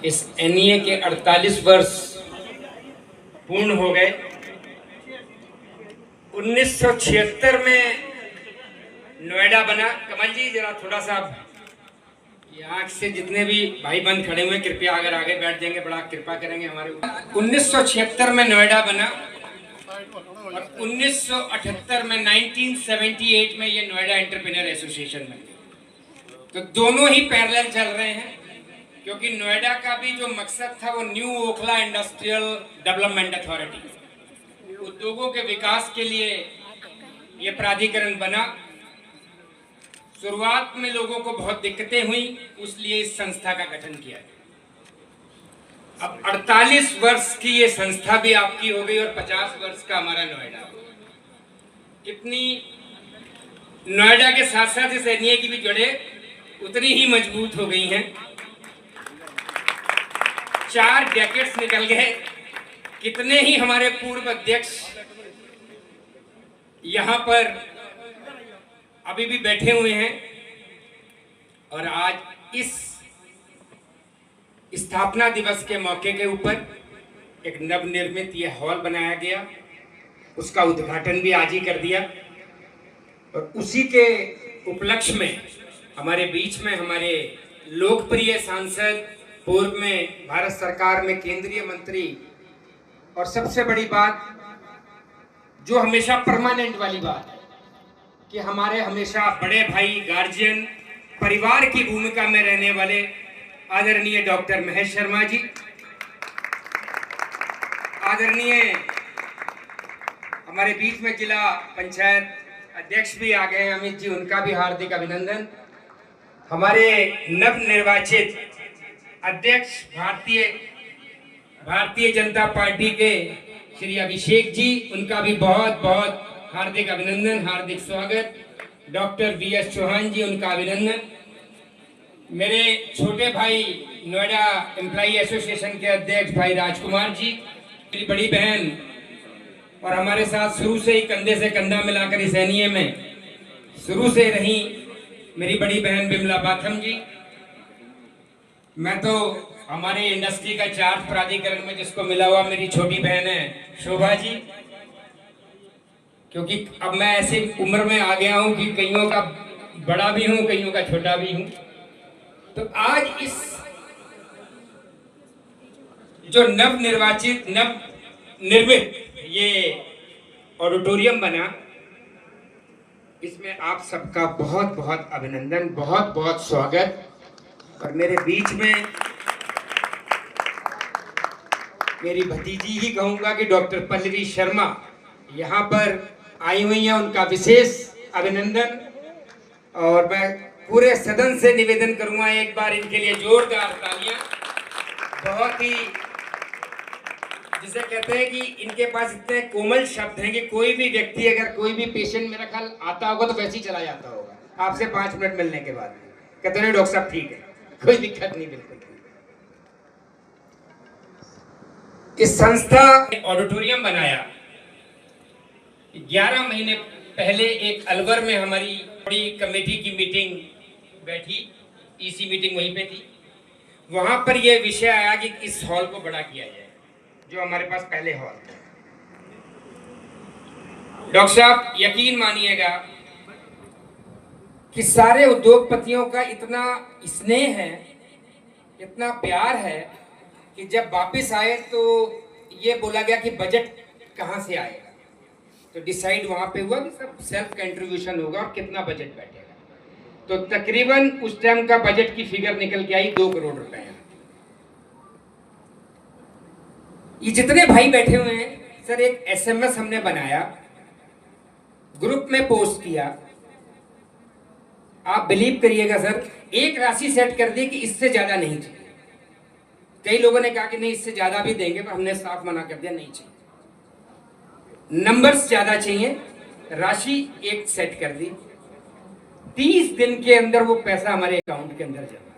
इस एनईए के 48 वर्ष पूर्ण हो गए। 1976 में नोएडा बना। कमल जी जरा थोड़ा सा यहाँ से जितने भी भाई बंद खड़े हुए कृपया अगर आगे बैठ जाएंगे बड़ा कृपा करेंगे हमारे ऊपर। 1976 में नोएडा बना और 1978 में 1978 में ये नोएडा एंटरप्रेन्योर एसोसिएशन में। तो दोनों ही पैरेलल चल रहे हैं क्योंकि नोएडा का भी जो मकसद था वो new Okhla industrial development authority, उद्योगों के विकास के लिए ये प्राधिकरण बना। शुरुआत में लोगों को बहुत दिक्कतें हुई, इसलिए इस संस्था का गठन किया गया। अब 48 वर्ष की ये संस्था भी आपकी हो गई और 50 वर्ष का हमारा नोएडा। कितनी नोएडा के साथ साथ इस एनईए की भी जड़ें उतनी ही मजबूत हो गई हैं। 4 डेकेड्स निकल गए। कितने ही हमारे पूर्व अध्यक्ष यहां पर अभी भी बैठे हुए हैं और आज इस स्थापना दिवस के मौके के ऊपर एक नवनिर्मित यह हॉल बनाया गया, उसका उद्घाटन भी आज ही कर दिया। और उसी के उपलक्ष्य में हमारे बीच में हमारे लोकप्रिय सांसद, पूर्व में भारत सरकार में केंद्रीय मंत्री, और सबसे बड़ी बात जो हमेशा परमानेंट वाली बात है कि हमारे हमेशा बड़े भाई, गार्जियन, परिवार की भूमिका में रहने वाले आदरणीय डॉक्टर महेश शर्मा जी, आदरणीय हमारे बीच में जिला पंचायत अध्यक्ष भी आ गए अमित जी, उनका भी हार्दिक अभिनंदन। हमारे नवनिर्वाचित अध्यक्ष भारतीय जनता पार्टी के श्री अभिषेक जी, उनका भी बहुत बहुत हार्दिक अभिनंदन, हार्दिक स्वागत। डॉक्टर वीएस चौहान जी, उनका अभिनंदन। मेरे छोटे भाई नोएडा एम्प्लॉई एसोसिएशन के अध्यक्ष भाई राजकुमार जी, मेरी बड़ी बहन और हमारे साथ शुरू से ही कंधे से कंधा मिलाकर इस एनईए में शुरू से रही मेरी बड़ी बहन बिमला बाथम जी। मैं तो हमारे इंडस्ट्री का 4 प्राधिकरण में जिसको मिला हुआ मेरी छोटी बहन है शोभा जी, क्योंकि अब मैं ऐसी उम्र में आ गया हूं कि कईयों का बड़ा भी हूं, कईयों का छोटा भी हूं। तो आज इस जो नवनिर्मित ये ऑडिटोरियम बना, इसमें आप सबका बहुत बहुत अभिनंदन, बहुत बहुत स्वागत। और मेरे बीच में मेरी भतीजी ही कहूंगा कि डॉक्टर पल्लवी शर्मा यहाँ पर आई हुई हैं, उनका विशेष अभिनंदन। और मैं पूरे सदन से निवेदन करूंगा एक बार इनके लिए जोरदार तालियां। बहुत ही जिसे कहते हैं कि इनके पास इतने कोमल शब्द हैं कि कोई भी व्यक्ति, अगर कोई भी पेशेंट मेरा ख्याल आता होगा तो वैसे ही चला जाता होगा आपसे 5 मिनट मिलने के बाद, कहते हैं डॉक्टर साहब ठीक है, कोई दिक्कत नहीं, बिल्कुल। इस संस्था ऑडिटोरियम बनाया 11 महीने पहले। एक अलवर में हमारी बड़ी कमेटी की मीटिंग बैठी, ईसी मीटिंग वहीं पे थी। वहां पर यह विषय आया कि इस हॉल को बड़ा किया जाए, जो हमारे पास पहले हॉल था। डॉक्टर साहब यकीन मानिएगा कि सारे उद्योगपतियों का इतना स्नेह है, इतना प्यार है कि जब वापस आए तो ये बोला गया कि बजट कहां से आएगा। तो डिसाइड वहां पे हुआ कि सब सेल्फ कंट्रीब्यूशन होगा और कितना बजट बैठेगा। तो तकरीबन उस टाइम का बजट की फिगर निकल के आई 2 करोड़ रुपए। ये जितने भाई बैठे हुए हैं सर, एक एसएमएस हमने बनाया, ग्रुप में पोस्ट किया। आप बिलीव करिएगा सर, एक राशि सेट कर दी कि इससे ज्यादा नहीं चाहिए। कई लोगों ने कहा कि नहीं इससे ज्यादा भी देंगे, पर हमने साफ मना कर दिया, नहीं चाहिए, नंबर्स ज्यादा चाहिए। राशि एक सेट कर दी, 30 दिन के अंदर वो पैसा हमारे अकाउंट के अंदर जमा।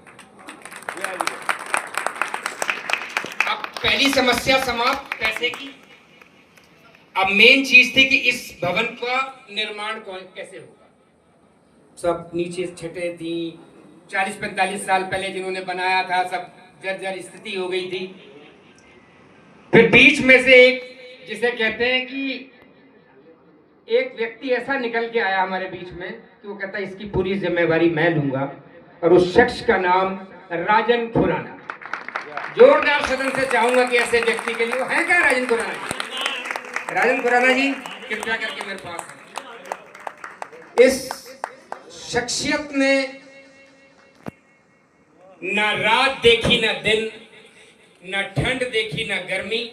अब पहली समस्या समाप्त पैसे की। अब मेन चीज थी कि इस भवन का निर्माण कैसे होगा। सब नीचे छतें थी, 40-45 साल पहले जिन्होंने बनाया था सब जर्जर स्थिति हो गई थी। फिर बीच में से एक, जिसे कहते हैं कि एक व्यक्ति ऐसा निकल के आया हमारे बीच में कि वो कहता है इसकी पूरी जिम्मेवारी मैं लूंगा, और उस शख्स का नाम राजन खुराना। जोरदार सदन से चाहूंगा कि ऐसे व्यक्ति के लिए, वो है क्या राजन खुराना जी? राजन खुराना जी कृपया करके मेरे पास है। इस शख्सियत ने ना रात देखी ना दिन, ना ठंड देखी ना गर्मी।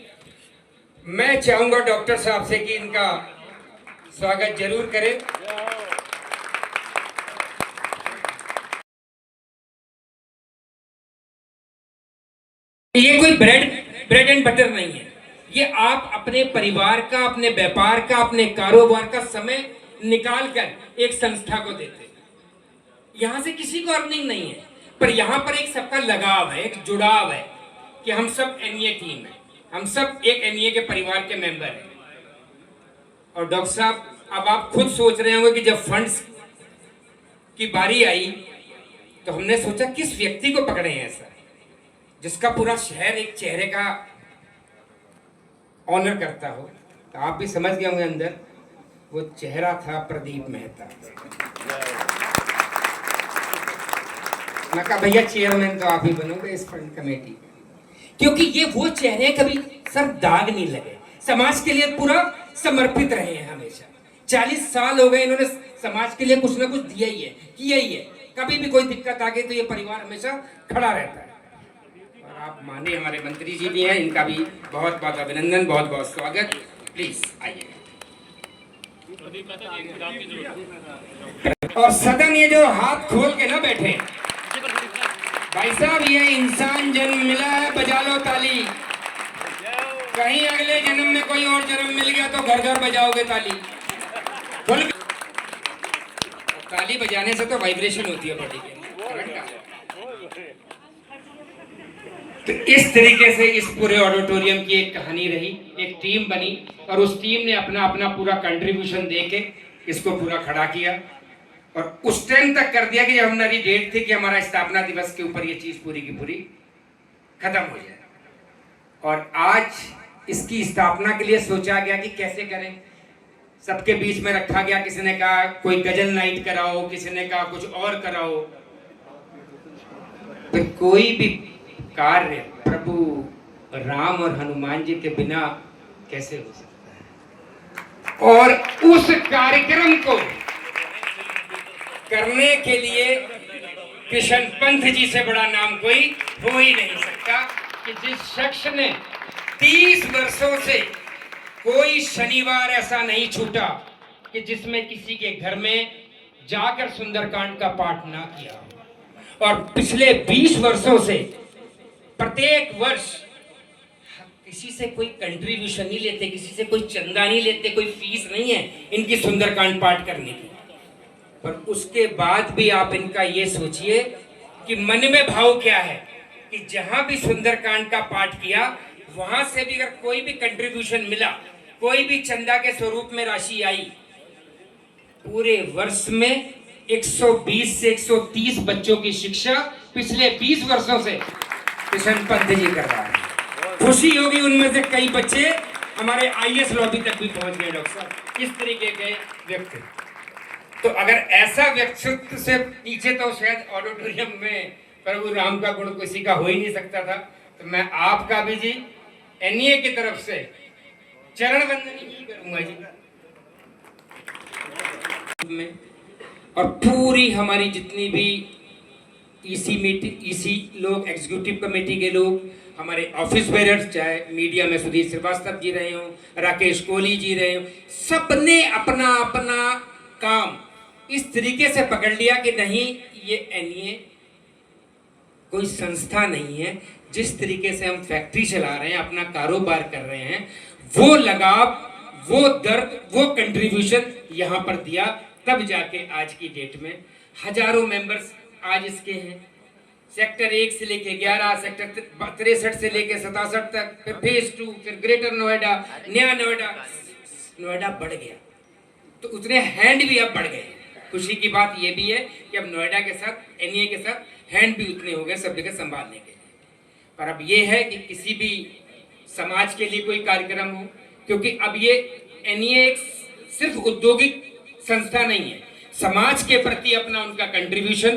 मैं चाहूंगा डॉक्टर साहब से कि इनका स्वागत जरूर करें। ये कोई ब्रेड एंड बटर नहीं है, ये आप अपने परिवार का, अपने व्यापार का, अपने कारोबार का समय निकाल कर एक संस्था को देते। यहां से किसी को अर्निंग नहीं है, पर यहां पर एक सबका लगाव है, एक जुड़ाव है कि हम सब एनईए टीम है, हम सब एक एनईए के परिवार के मेंबर हैं। और डॉक्टर साहब, अब आप खुद सोच रहे होंगे कि जब फंड्स की बारी आई तो हमने सोचा किस व्यक्ति को पकड़े हैं ऐसा, जिसका पूरा शहर एक चेहरे का ऑनर करता हो। तो आप भी समझ गए होंगे अंदर, वो चेहरा था प्रदीप मेहता। मैं कहा भैया चेयरमैन तो आप ही बनोगे इस फंड कमेटी, क्योंकि ये वो चेहरे कभी सर दाग नहीं लगे, समाज के लिए पूरा समर्पित रहे हैं हमेशा। 40 साल हो गए इन्होंने समाज के लिए कुछ ना कुछ दिया ही है, किया ही है। कभी भी कोई दिक्कत आ गई तो ये परिवार हमेशा खड़ा रहता है। और आप माने हमारे मंत्री जी भी हैं, इनका भी बहुत बहुत अभिनंदन, बहुत बहुत स्वागत। प्लीज आइए। और सदन ये जो हाथ खोल के ना बैठे भाई साहब, ये इंसान जन्म मिला है, बजा लो ताली। कहीं अगले जन्म में कोई और जन्म मिल गया तो घर घर बजाओगे ताली। ताली बजाने से तो वाइब्रेशन होती है बॉडी के। तो इस तरीके से इस पूरे ऑडिटोरियम की एक कहानी रही, एक टीम बनी, और उस टीम ने अपना अपना पूरा कंट्रीब्यूशन देके इसको पूरा खड़ा किया। और उस टाइम तक कर दिया कि जब हमारी डेट थी कि हमारा स्थापना दिवस के ऊपर ये चीज पूरी की पूरी खत्म हो जाए। और आज इसकी स्थापना के लिए सोचा गया कि कैसे करें, सबके बीच में रखा गया। किसी ने कहा कोई गजल नाइट कराओ, किसी ने कहा कुछ और कराओ। तो कोई भी कार्य प्रभु राम और हनुमान जी के बिना कैसे हो सकता है। और उस कार्यक्रम को करने के लिए कृष्ण पंथ जी से बड़ा नाम कोई हो ही नहीं सकता, कि जिस शख्स ने 30 वर्षों से कोई शनिवार ऐसा नहीं छूटा कि जिसमें किसी के घर में जाकर सुंदरकांड का पाठ ना किया। और पिछले 20 वर्षों से प्रत्येक वर्ष किसी से कोई कंट्रीब्यूशन नहीं लेते, किसी से कोई चंदा नहीं लेते, कोई फीस नहीं है इनकी सुंदरकांड पाठ करने की। पर उसके बाद भी आप इनका ये सोचिए कि मन में भाव क्या है कि जहां भी सुंदरकांड का पाठ किया वहां से भी अगर कोई भी कंट्रीब्यूशन मिला, कोई भी चंदा के स्वरूप में राशि आई, पूरे वर्ष में 120 से 130 बच्चों की शिक्षा पिछले 20 वर्षों से कृष्ण पंत जी कर रहा है। खुशी होगी उनमें से कई बच्चे हमारे आईएएस लॉबी तक भी पहुंच गए डॉक्टर साहब, इस तरीके के व्यक्ति। तो अगर ऐसा व्यक्तित्व से पीछे तो शायद ऑडिटोरियम में प्रभु राम का गुण किसी का हो ही नहीं सकता था। तो मैं आपका भी जी एनईए की तरफ से चरण वंदन ही करूंगा जी। और पूरी हमारी जितनी भी ईसी लोग, एग्जीक्यूटिव कमेटी के लोग, हमारे ऑफिस बेरर्स, चाहे मीडिया में सुधीर श्रीवास्तव जी रहे हो, राकेश कोहली जी रहे हो, सबने अपना अपना काम इस तरीके से पकड़ लिया कि नहीं, ये एनईए कोई संस्था नहीं है। जिस तरीके से हम फैक्ट्री चला रहे हैं, अपना कारोबार कर रहे हैं, वो लगाव, वो दर्द, वो कंट्रीब्यूशन यहाँ पर दिया, तब जाके आज की डेट में हजारों मेंबर्स आज इसके हैं। सेक्टर 1 से लेके 11, सेक्टर 63 से लेके 67 तक, फिर फेज 2, फिर ग्रेटर नोएडा, नया नोएडा बढ़ गया, तो उतने हैंड भी अब बढ़ गए। खुशी की बात यह भी है कि अब नोएडा के साथ, एनईए के साथ हैंड भी उतने हो गए सब जगह संभालने के लिए। पर अब ये है कि किसी भी समाज के लिए कोई कार्यक्रम हो, क्योंकि अब ये एनईए एक सिर्फ औद्योगिक संस्था नहीं है, समाज के प्रति अपना उनका कंट्रीब्यूशन।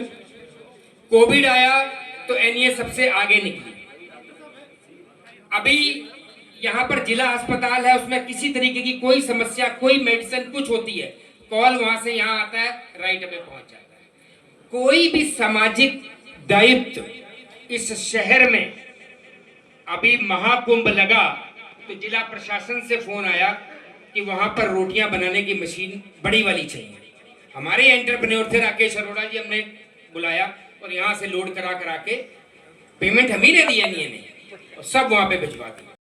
कोविड आया तो एनईए सबसे आगे निकली। अभी यहाँ पर जिला अस्पताल है, उसमें किसी तरीके की कोई समस्या, कोई मेडिसिन कुछ होती है, कॉल वहां से यहाँ आता है, राइट में पहुंच जाता है। कोई भी सामाजिक दायित्व इस शहर में, अभी महाकुंभ लगा तो जिला प्रशासन से फोन आया कि वहां पर रोटियां बनाने की मशीन बड़ी वाली चाहिए। हमारे एंटरप्रेन्योर थे राकेश अरोड़ा जी, हमने बुलाया और यहाँ से लोड करा के पेमेंट हम ही ने दी, नहीं और सब वहां पे भिजवा दी।